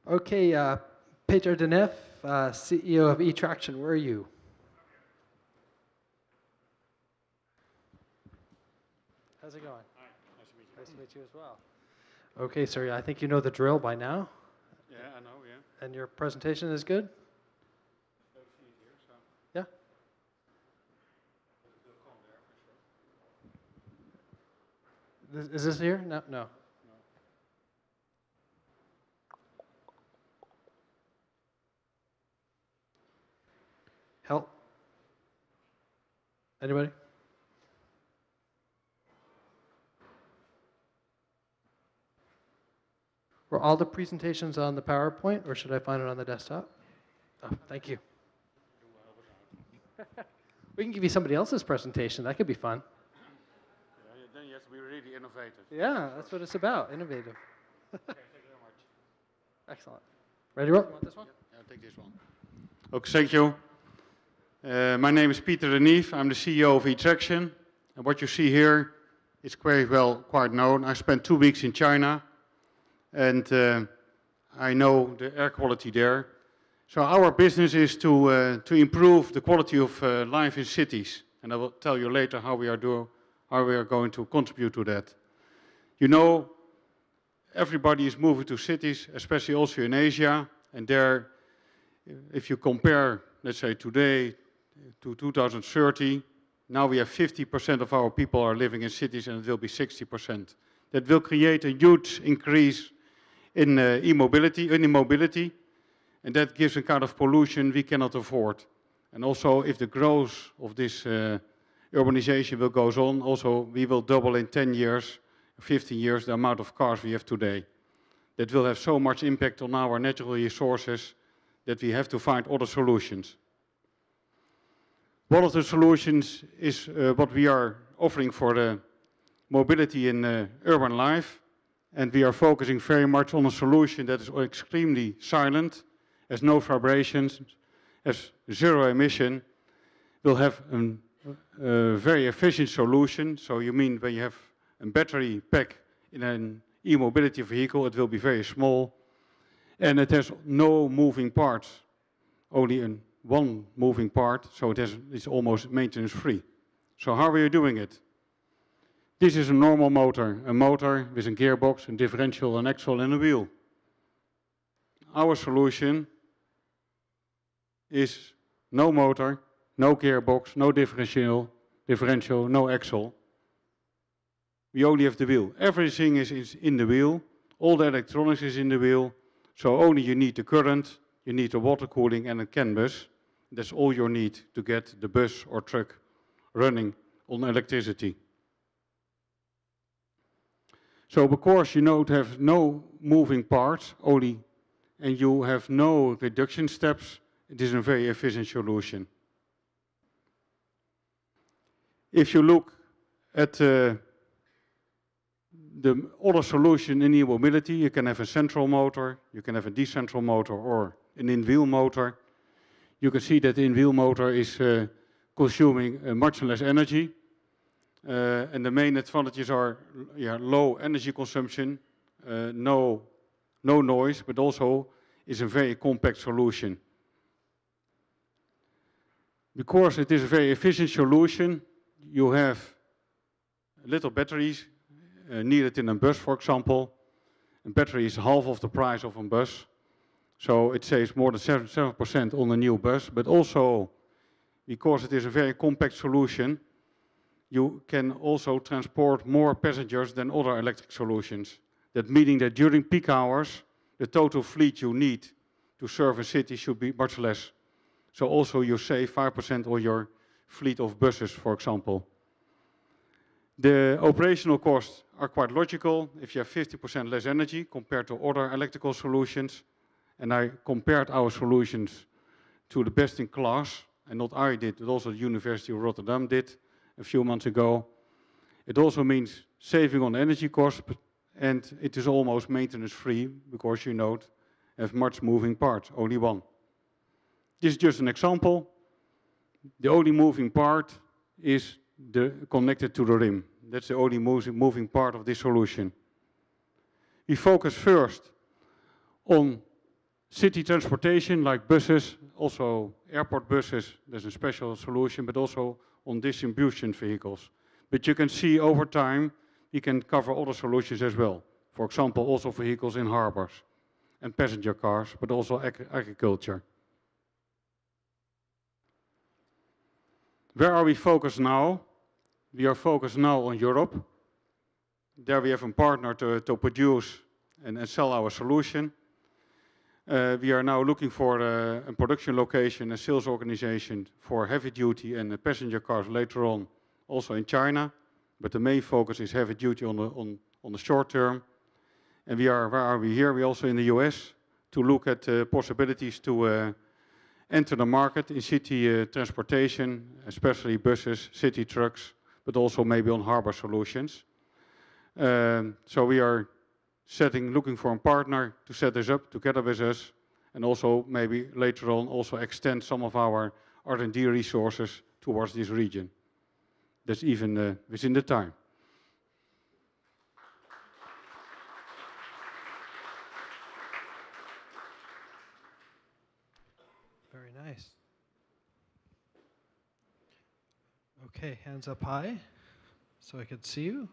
Okay, Peter de Neef, CEO of eTraction, where are you? How's it going? Hi, nice to meet you. Nice to meet you as well. Okay, sir, I think you know the drill by now, Yeah, I know, yeah. and your presentation is good? Don't see it here, so Yeah? it will come there for sure. Is this here? No, no. No. Help? Anybody? Were all the presentations on the PowerPoint, or should I find it on the desktop? Oh, thank you. We can give you somebody else's presentation. That could be fun. Yeah, then you have to be really innovative. Yeah, that's what it's about, innovative. Okay, thank you very much. Excellent. Ready to roll? Want this one? Yeah, I'll take this one. Okay, thank you. My name is Peter de Neef. I'm the CEO of eTraction. And what you see here is quite known. I spent 2 weeks in China, and I know the air quality there. So our business is to improve the quality of life in cities, and I will tell you later how we are going to contribute to that. You know, everybody is moving to cities, especially also in Asia, and there, if you compare, let's say today to 2030, now we have 50% of our people are living in cities, and it will be 60%. That will create a huge increase in mobility, and that gives a kind of pollution we cannot afford. And also, if the growth of this urbanization will goes on, also we will double in 10 years, 15 years, the amount of cars we have today. That will have so much impact on our natural resources that we have to find other solutions. One of the solutions is what we are offering for the mobility in urban life, and we are focusing very much on a solution that is extremely silent, has no vibrations, has zero emission, will have a very efficient solution. So you mean when you have a battery pack in an e-mobility vehicle, it will be very small, and it has no moving parts, only one moving part, so it's almost maintenance free. So how are you doing it? This is a normal motor, a motor with a gearbox, a differential, an axle, and a wheel. Our solution is no motor, no gearbox, no differential, no axle. We only have the wheel. Everything is in the wheel. All the electronics is in the wheel. So only you need the current, you need the water cooling and a CAN bus. That's all you need to get the bus or truck running on electricity. So because you have no moving parts only, and you have no reduction steps, it is a very efficient solution. If you look at the other solution in e-mobility, you can have a central motor, you can have a decentral motor, or an in-wheel motor. You can see that the in-wheel motor is consuming much less energy. And the main advantages are low energy consumption, no noise, but also is a very compact solution. Because it is a very efficient solution, you have little batteries needed in a bus, for example. A battery is half of the price of a bus, so it saves more than 7% on a new bus, but also because it is a very compact solution, you can also transport more passengers than other electric solutions. That meaning that during peak hours, the total fleet you need to serve a city should be much less. So also you save 5% on your fleet of buses, for example. The operational costs are quite logical. If you have 50% less energy compared to other electrical solutions, and I compared our solutions to the best in class, and not I did, but also the University of Rotterdam did a few months ago. It also means saving on energy costs, and it is almost maintenance free because you don't have much moving parts, only one. This is just an example. The only moving part is connected to the rim. That's the only moving part of this solution. We focus first on City transportation like buses, also airport buses, there's a special solution, but also on distribution vehicles. But you can see over time, we can cover other solutions as well. For example, also vehicles in harbors and passenger cars, but also agriculture. Where are we focused now? We are focused now on Europe. There we have a partner to produce and sell our solution. We are now looking for a production location, a sales organization for heavy duty and passenger cars later on, also in China. But the main focus is heavy duty on the short term. And where are we here? We're also in the US to look at possibilities to enter the market in city transportation, especially buses, city trucks, but also maybe on harbor solutions. So we are looking for a partner to set this up together with us, and also maybe later on also extend some of our R&D resources towards this region. That's even within the time. Very nice. Okay, hands up high so I could see you.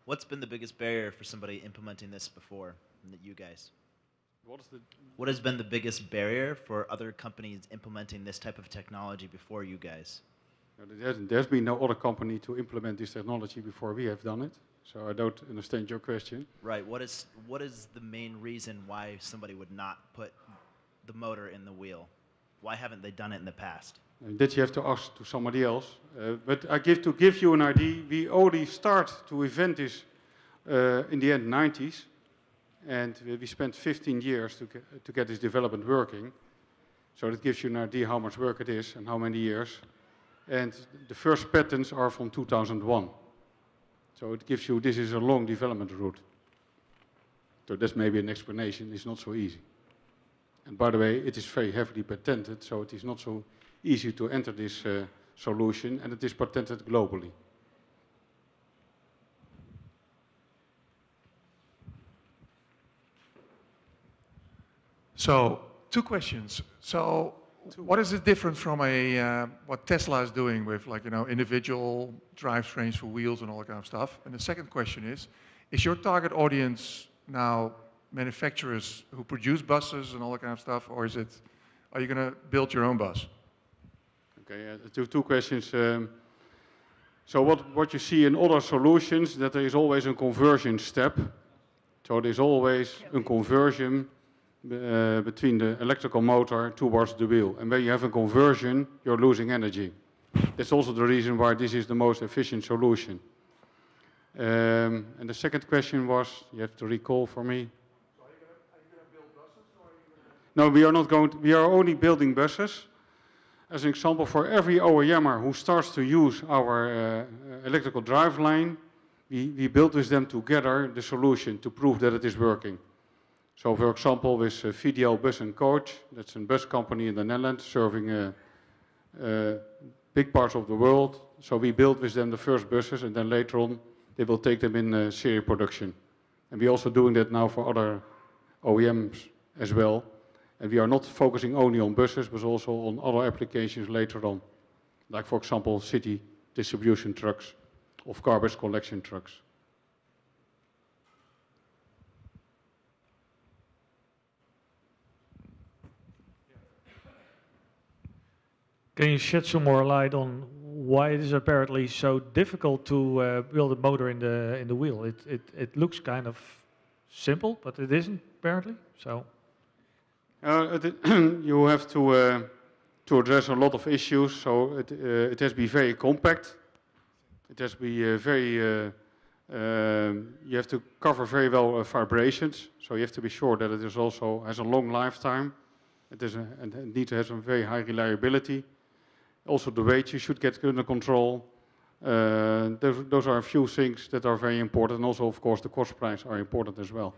What's been the biggest barrier for somebody implementing this before, you guys? What has been the biggest barrier for other companies implementing this type of technology before you guys? There's been no other company to implement this technology before we have done it, so I don't understand your question. Right. What is the main reason why somebody would not put the motor in the wheel? Why haven't they done it in the past? That you have to ask to somebody else. But to give you an idea, we only start to invent this in the end 90s, and we spent 15 years to get this development working. So that gives you an idea how much work it is and how many years. And the first patents are from 2001. So it gives you, this is a long development route. So that's maybe an explanation. It's not so easy. And by the way, it is very heavily patented, so it is not so easy to enter this solution, and it is patented globally. So, two questions. So, what is it different from what Tesla is doing with, like, individual drivetrains for wheels and all that kind of stuff? And the second question is your target audience now manufacturers who produce buses and all that kind of stuff, or are you going to build your own bus? Okay, two questions. So what you see in other solutions, that there is always a conversion step. So there's always a conversion between the electrical motor towards the wheel. And when you have a conversion, you're losing energy. That's also the reason why this is the most efficient solution. And the second question was, you have to recall for me. So are you going to build buses, or are you going to... No, we are not going to, we are only building buses. As an example, for every OEMer who starts to use our electrical driveline, we build with them together the solution to prove that it is working. So for example, with VDL Bus and Coach, that's a bus company in the Netherlands serving big parts of the world. So we build with them the first buses, and then later on they will take them in serial production. And we're also doing that now for other OEMs as well. And we are not focusing only on buses, but also on other applications later on. Like, for example, city distribution trucks or garbage collection trucks. Can you shed some more light on why it is apparently so difficult to build a motor in the wheel? It looks kind of simple, but it isn't apparently. So you have to address a lot of issues. So it has to be very compact. It has to be you have to cover very well vibrations. So you have to be sure that it is also has a long lifetime. And it needs to have some very high reliability. Also the weight you should get under control. Those are a few things that are very important. And also, of course, the cost price are important as well.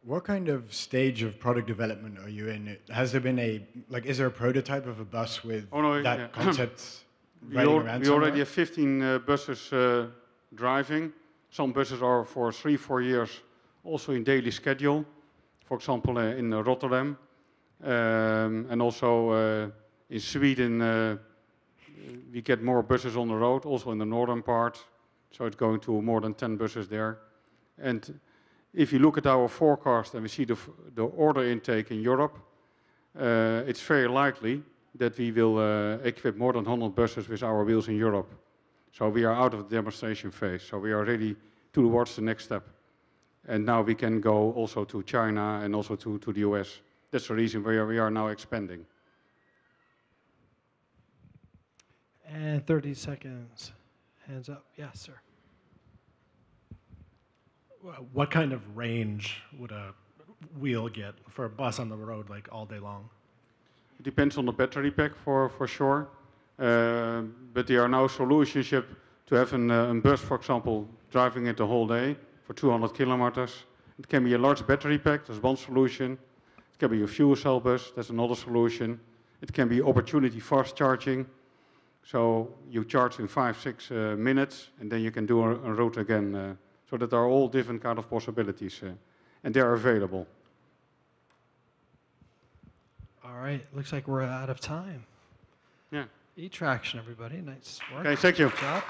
What kind of stage of product development are you in? Has there been is there a prototype of a bus with that concept? riding around We already somewhere? have 15 buses driving. Some buses are for 3-4 years also in daily schedule. For example, in Rotterdam. And also in Sweden, we get more buses on the road, also in the northern part. So it's going to more than 10 buses there. And if you look at our forecast and we see the order intake in Europe, it's very likely that we will equip more than 100 buses with our wheels in Europe. So we are out of the demonstration phase. So we are ready towards the next step. And now we can go also to China and also to the US. That's the reason we are now expanding. And 30 seconds. Hands up. Yes, sir. What kind of range would a wheel get for a bus on the road, like all day long? It depends on the battery pack for sure. But there are now solutions to have a bus, for example, driving it the whole day for 200 kilometers. It can be a large battery pack, that's one solution. It can be a fuel cell bus, that's another solution. It can be opportunity fast charging. So you charge in 5-6 minutes and then you can do a route again. So that are all different kind of possibilities and they are available. All right. Looks like we're out of time. Yeah. E-traction, everybody. Nice work. Okay, thank you. Good job.